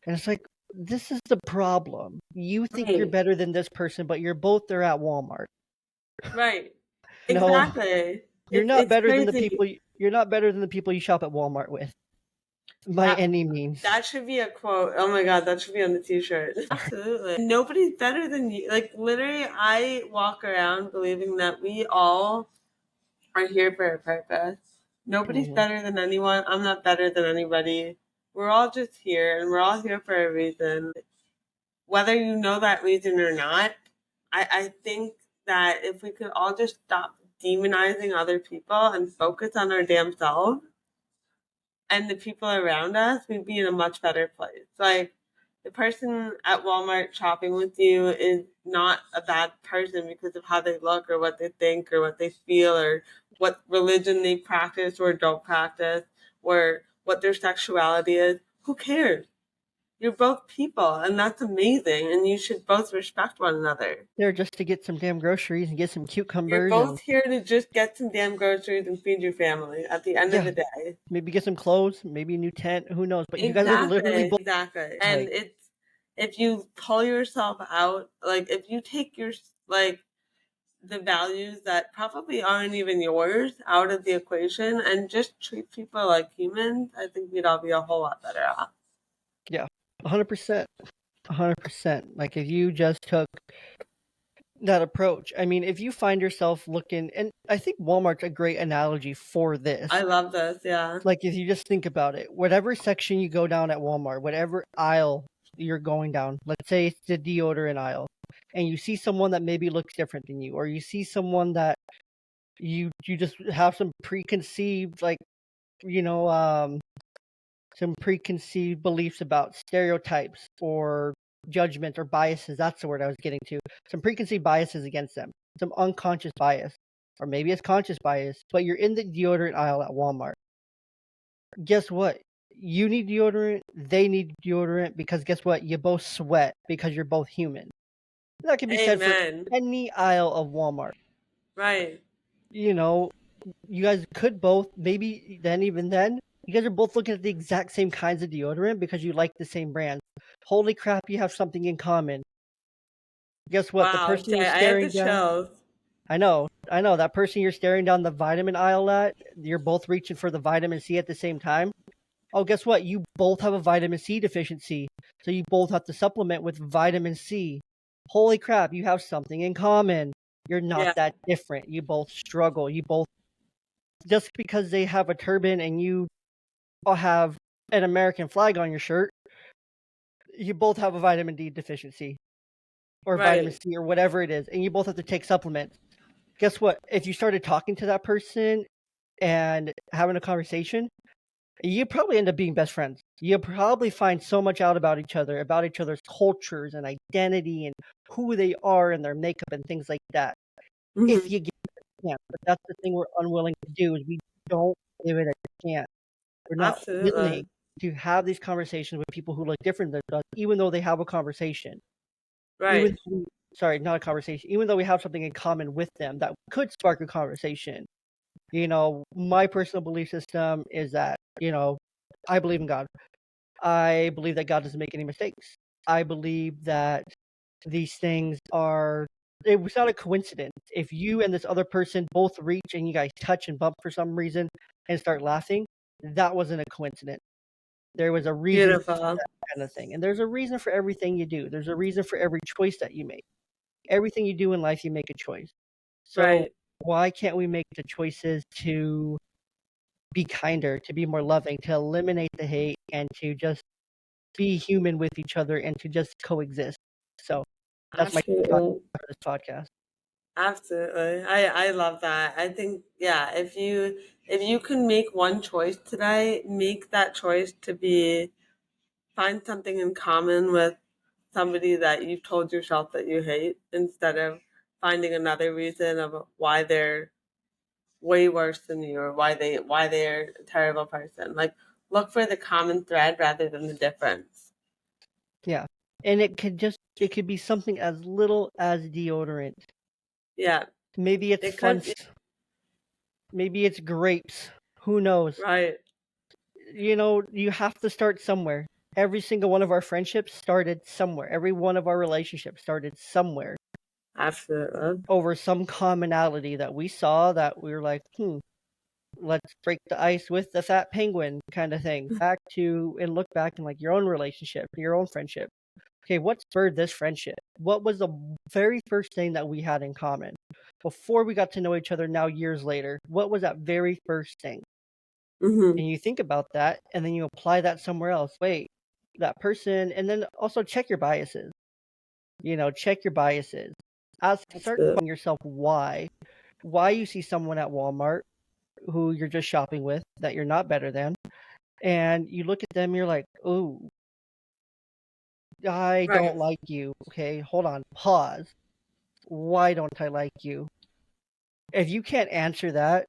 And it's like, this is the problem. You think you're Right. better than this person, but you're both there at Walmart. Right. No, Exactly. you're not It's better than the crazy. people. You're not better than the people you shop at Walmart with, by That any means. that should be a quote. Oh my god, that should be on the t-shirt. Absolutely. Nobody's better than you. Like literally I walk around believing that we all are here for a purpose. Nobody's Mhm. better than anyone. I'm not better than anybody. We're all just here and we're all here for a reason. Whether you know that reason or not, I think that if we could all just stop demonizing other people and focus on our damn selves and the people around us, we'd be in a much better place. Like the person at Walmart shopping with you is not a bad person because of how they look or what they think or what they feel or what religion they practice or don't practice or what their sexuality is. Who cares? You're both people, and that's amazing. And you should both respect one another. There just to get some damn groceries and get some You're cucumbers and, both here to just get some damn groceries and feed your family at the end of yeah, the day. maybe get some clothes, maybe a new tent, who knows? But you guys are literally Exactly. both Exactly. And like, it's if you pull yourself out, like if you take your like the values that probably aren't even yours out of the equation and just treat people like humans, I think we'd all be a whole lot better off. yeah, 100%, 100%. Like, if you just took that approach, I mean, if you find yourself looking, and I think Walmart's a great analogy for this. I love this, yeah. Like, if you just think about it, whatever section you go down at Walmart, whatever aisle you're going down, let's say it's the deodorant aisle, and you see someone that maybe looks different than you, or you see someone that you just have some preconceived, like, you know, some preconceived beliefs about stereotypes or judgment or biases. That's the word I was getting to. Some preconceived biases against them, some unconscious bias, or maybe it's conscious bias, but you're in the deodorant aisle at Walmart. Guess what? You need deodorant, they need deodorant, because guess what? You both sweat because you're both human. That can be said for Amen. any aisle of Walmart. Right. You know, you guys could both, maybe then, even then, you guys are both looking at the exact same kinds of deodorant because you like the same brands. Holy crap, you have something in common. Guess what? The Wow, person Jay, you're I had the staring down, chills. I know, that person you're staring down the vitamin aisle at, you're both reaching for the vitamin C at the same time. Oh, guess what? You both have a vitamin C deficiency. So you both have to supplement with vitamin C. Holy crap, you have something in common. You're not Yeah. that different. You both struggle. You both, just because they have a turban and you all have an American flag on your shirt, you both have a vitamin D deficiency or vitamin Right. C or whatever it is, and you both have to take supplements. Guess what? If you started talking to that person and having a conversation, you probably end up being best friends. You probably find so much out about each other's cultures and identity and who they are and their makeup and things like that. If Hmm. you give it a chance, but that's the thing we're unwilling to do, is we don't give it a chance. We're not willing Absolutely. to have these conversations with people who look different than us, even though they have a conversation. Even Right. sorry, not a conversation. Even though we have something in common with them that could spark a conversation. My personal belief system is that, I believe in God. I believe that God doesn't make any mistakes. I believe that these things are, it was not a coincidence. If you and this other person both reach and you guys touch and bump for some reason and start laughing, that wasn't a coincidence. There was a reason for Beautiful. that kind of thing. And there's a reason for everything you do. There's a reason for every choice that you make. Everything you do in life, you make a choice. So Right. why can't we make the choices to be kinder, to be more loving, to eliminate the hate, and to just be human with each other and to just coexist? So that's my thought Absolutely. for this podcast. Absolutely. I love that. I think, yeah, if you can make one choice today, make that choice to be find something in common with somebody that you've told yourself that you hate, instead of finding another reason of why they're way worse than you, or why they're a terrible person. Like, look for the common thread rather than the difference. Yeah. And it could be something as little as deodorant. Yeah. Maybe it's It could fun. be Maybe it's grapes. Who knows? right. You have to start somewhere. Every single one of our friendships started somewhere. Every one of our relationships started somewhere Absolutely. over some commonality that we saw, that we were like, let's break the ice with the fat penguin kind of thing. Back to and look back in like your own relationship, your own friendship. Okay, what spurred this friendship? What was the very first thing that we had in common before we got to know each other now years later? What was that very first thing? Hmm. And you think about that and then you apply that somewhere else. Wait, that person, and then also check your biases. Check your biases. Start Absolutely. asking yourself why you see someone at Walmart who you're just shopping with that you're not better than, and you look at them, you're like, "Oh, I don't Right. like you." Okay, hold on, pause. Why don't I like you? If you can't answer that,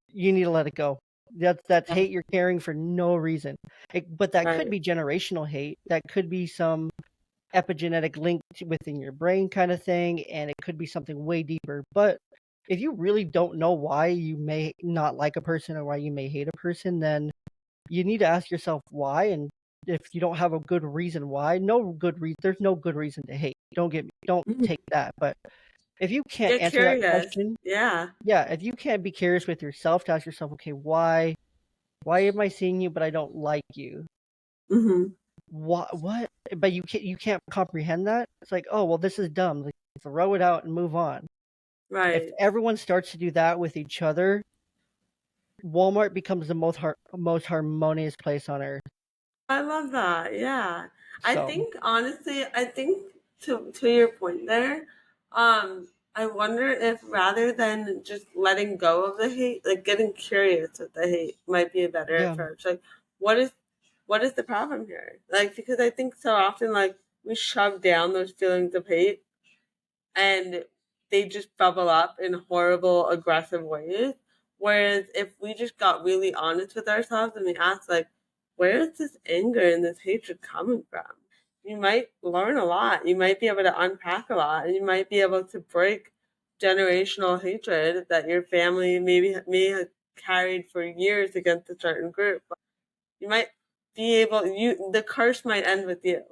you need to let it go. That's hate you're carrying for no reason. But that could Right. be generational hate. That could be some epigenetic link within your brain kind of thing, and it could be something way deeper. But if you really don't know why you may not like a person or why you may hate a person, then you need to ask yourself why. And if you don't have a good reason why, there's no good reason to hate. Don't Mhm. take that. But if you can't Get answer that curious. question, Yeah. yeah, if you can't be curious with yourself to ask yourself, okay, why am I seeing you but I don't like you? Hmm. What? But you can't comprehend that. It's like, oh well, this is dumb. Like, throw it out and move on. If Right. everyone starts to do that with each other, Walmart becomes the most harmonious place on earth. I love that. Yeah. I So think honestly, I think to your point there, I wonder if rather than just letting go of the hate, like getting curious with the hate might be a better yeah, approach. Like, what is what is the problem here? Like, because I think so often, like, we shove down those feelings of hate, and they just bubble up in horrible, aggressive ways. Whereas if we just got really honest with ourselves and we asked, like, where is this anger and this hatred coming from? You might learn a lot. You might be able to unpack a lot, and you might be able to break generational hatred that your family maybe may have carried for years against a certain group. You might be able, you the curse might end with you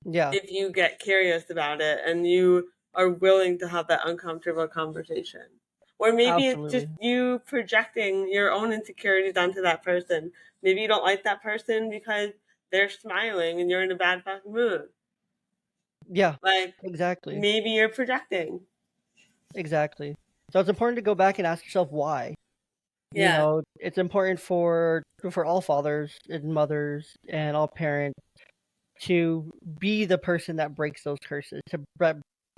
Yeah, if you get curious about it and you are willing to have that uncomfortable conversation. Or maybe it's just absolutely. you projecting your own insecurities onto that person. Maybe you don't like that person because they're smiling and you're in a bad fucking mood. Yeah, Like, exactly. maybe you're projecting. Exactly. So it's important to go back and ask yourself why. You Yeah, know, it's important for all fathers and mothers and all parents to be the person that breaks those curses, to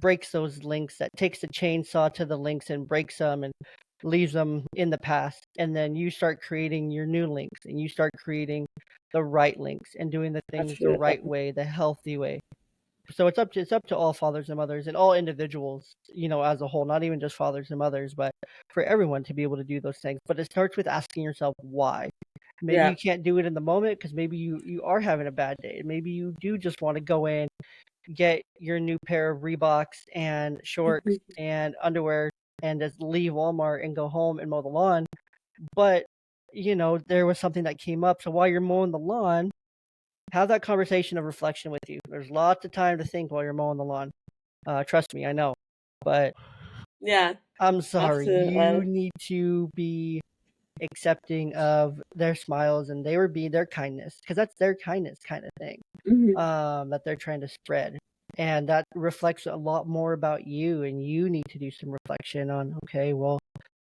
breaks those links, that takes the chainsaw to the links and breaks them and leaves them in the past. And then you start creating your new links and you start creating the right links and doing the things the right absolutely. way, the healthy way. So it's up to all fathers and mothers and all individuals, as a whole, not even just fathers and mothers, but for everyone to be able to do those things. But it starts with asking yourself why. Maybe Yeah. you can't do it in the moment because maybe you are having a bad day. Maybe you do just want to go in, get your new pair of Reeboks and shorts and underwear and just leave Walmart and go home and mow the lawn. But there was something that came up. So while you're mowing the lawn, have that conversation of reflection with you. There's lots of time to think while you're mowing the lawn. Trust me, I know. But Yeah, I'm sorry, you absolutely. need to be accepting of their smiles and they were being their kindness because that's their kindness kind of thing Hmm. that they're trying to spread. And that reflects a lot more about you, and you need to do some reflection on, okay, well,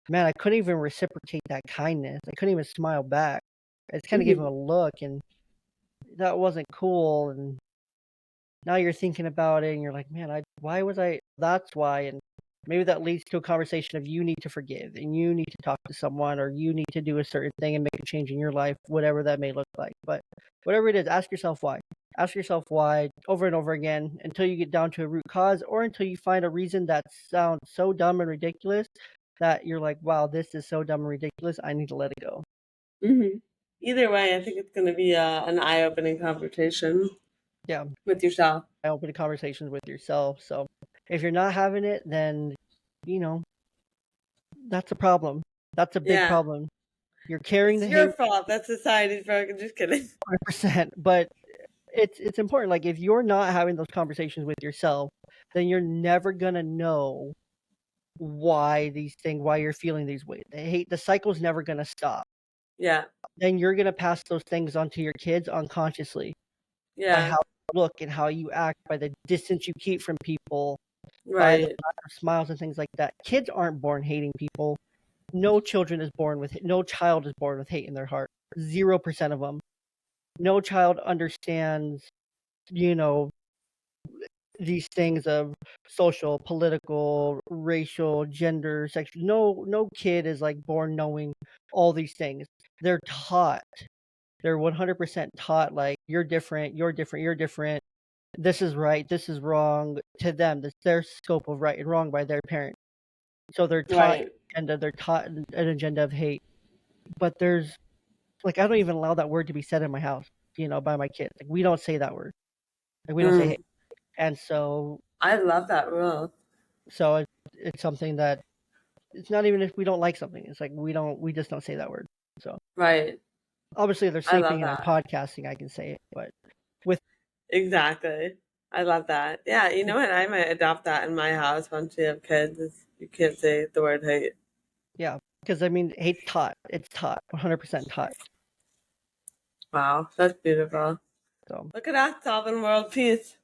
man, I couldn't even reciprocate that kindness. I couldn't even smile back. I just kind of gave him Hmm. a look, and that wasn't cool. And now you're thinking about it and you're like, man, why was I that's why. And maybe that leads to a conversation of you need to forgive and you need to talk to someone or you need to do a certain thing and make a change in your life, whatever that may look like. But whatever it is, ask yourself why. Ask yourself why over and over again until you get down to a root cause or until you find a reason that sounds so dumb and ridiculous that you're like, wow, this is so dumb and ridiculous. I need to let it go. Hmm. Either way, I think it's going to be an eye-opening conversation Yeah. with yourself. Open conversations with yourself. So if you're not having it, then you know that's a problem. That's a big Yeah, problem. You're carrying it's the your hate fault. That's society's broken. Just kidding. 100%, but it's important. Like if you're not having those conversations with yourself, then you're never gonna know why you're feeling these ways. The cycle's never gonna stop. Yeah, Then you're gonna pass those things on to your kids unconsciously by yeah, how you look and how you act, by the distance you keep from people, by the right, lack of smiles and things like that. Kids aren't born hating people. No child is born with hate in their heart. 0% of them. No child understands, you know, these things of social, political, racial, gender, sexual. No kid is like born knowing all these things. They're taught. They're 100% taught like you're different, you're different, you're different. This is right, this is wrong to them. That's their scope of right and wrong by their parents. So they're taught right. they're taught an agenda of hate. But there's like I don't even allow that word to be said in my house, by my kids. Like we don't say that word. Like we don't say Mm, hate. And I love that rule. so it's something that it's not even if we don't like something. It's like we just don't say that word. So Right. obviously if they're I love sleeping and I'm that. podcasting, I can say it. But with Exactly. I love that. Yeah, you know what? I might adopt that in my house once you have kids. Is you can't say the word hate. yeah, because I mean hate's taught. It's taught, 100% taught. Wow, that's beautiful. So Look at us solving world peace.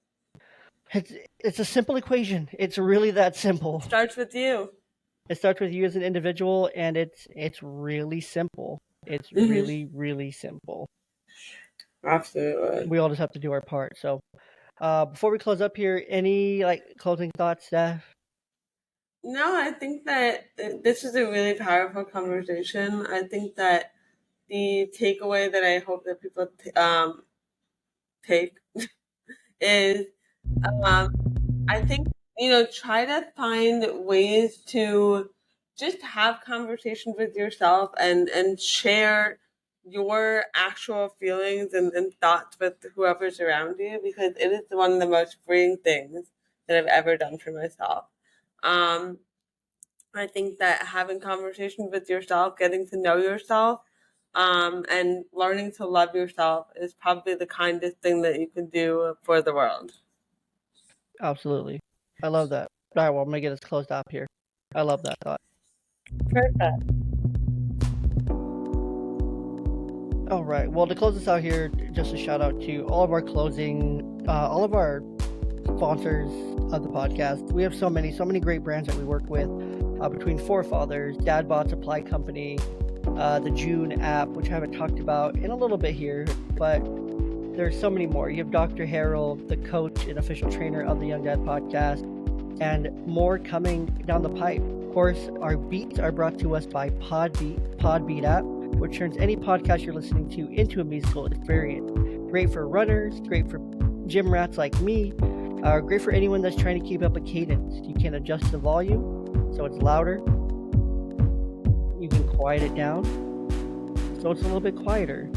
it's it's a simple equation. It's really that simple. Starts with you. It starts with you as an individual, and it's really simple. It's Hmm. really really simple. Absolutely. We all just have to do our part. So, before we close up here, any like closing thoughts, Steph? No, I think that this is a really powerful conversation. I think that the takeaway that I hope that people take is um, I think, try to find ways to just have conversations with yourself and share your actual feelings and thoughts with whoever's around you, because it is one of the most freeing things that I've ever done for myself. Um, I think that having conversations with yourself, getting to know yourself, and learning to love yourself is probably the kindest thing that you can do for the world. Absolutely. I love that. All right, well, I'm gonna get us closed off here. I love that thought. Perfect. All right. Well, to close us out here, just a shout out to all of our all of our sponsors of the podcast. We have so many great brands that we work with, between Forefathers, Dadbot Supply Company, the June app, which I haven't talked about in a little bit here, but there's so many more. You have Dr. Harold, the coach and official trainer of the Young Dad podcast, and more coming down the pipe. Of course, our beats are brought to us by Podbeat app, which turns any podcast you're listening to into a musical experience. Great for runners, great for gym rats like me, great for anyone that's trying to keep up a cadence. You can adjust the volume so it's louder. You can quiet it down so it's a little bit quieter.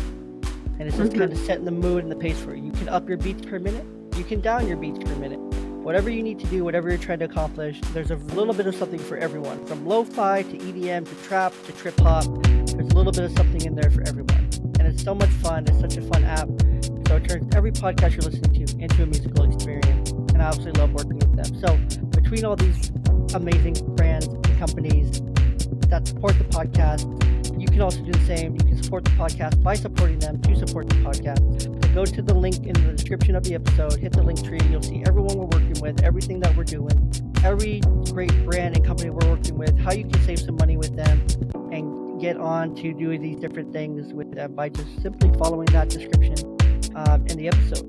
And it's just kind of setting the mood and the pace for you. You can up your beats per minute. You can down your beats per minute. Whatever you need to do, whatever you're trying to accomplish, there's a little bit of something for everyone. From lo-fi to EDM to trap to trip hop, there's a little bit of something in there for everyone. And it's so much fun. It's such a fun app. So it turns every podcast you're listening to into a musical experience. And I absolutely love working with them. So between all these amazing brands and companies that support the podcast, you can also do the same. You can support the podcast by supporting them to support the podcast. So go to the link in the description of the episode, hit the link tree. You'll see everyone we're working with, everything that we're doing, every great brand and company we're working with, how you can save some money with them, and get on to doing these different things with them by just simply following that description in the episode.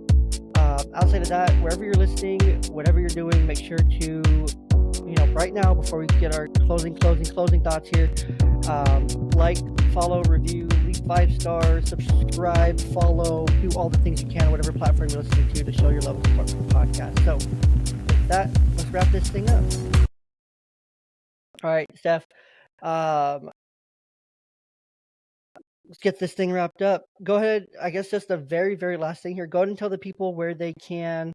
Outside of that, wherever you're listening, whatever you're doing, make sure to, right now, before we get our closing thoughts here, like, follow, review, leave 5 stars, subscribe, follow, do all the things you can on whatever platform you're listening to show your love and support for the podcast. So with that, let's wrap this thing up. All right, Steph, let's get this thing wrapped up. Go ahead. I guess just the very, very last thing here. Go ahead and tell the people where they can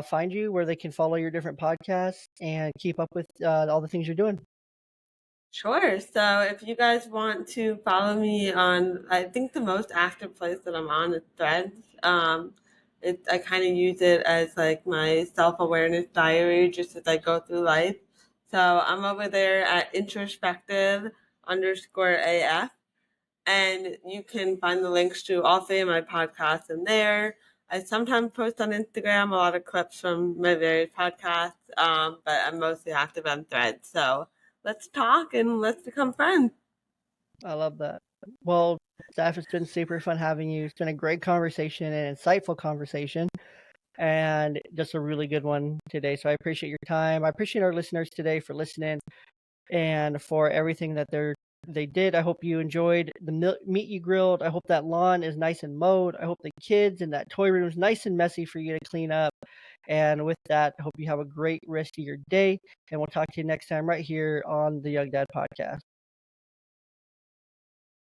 find you, where they can follow your different podcasts and keep up with all the things you're doing. Sure. So if you guys want to follow me on, I think the most active place that I'm on is Threads. I kind of use it as like my self-awareness diary just as I go through life. So I'm over there at introspective_AF, and you can find the links to all 3 of my podcasts in there. I sometimes post on Instagram a lot of clips from my various podcasts, but I'm mostly active on Threads. So let's talk and let's become friends. I love that. Well, Steph, it's been super fun having you. It's been a great conversation, an insightful conversation, and just a really good one today. So I appreciate your time. I appreciate our listeners today for listening and for everything that they did. I hope you enjoyed the meat you grilled. I hope that lawn is nice and mowed. I hope the kids in that toy room is nice and messy for you to clean up. And with that, I hope you have a great rest of your day. And we'll talk to you next time right here on the Young Dad Podcast.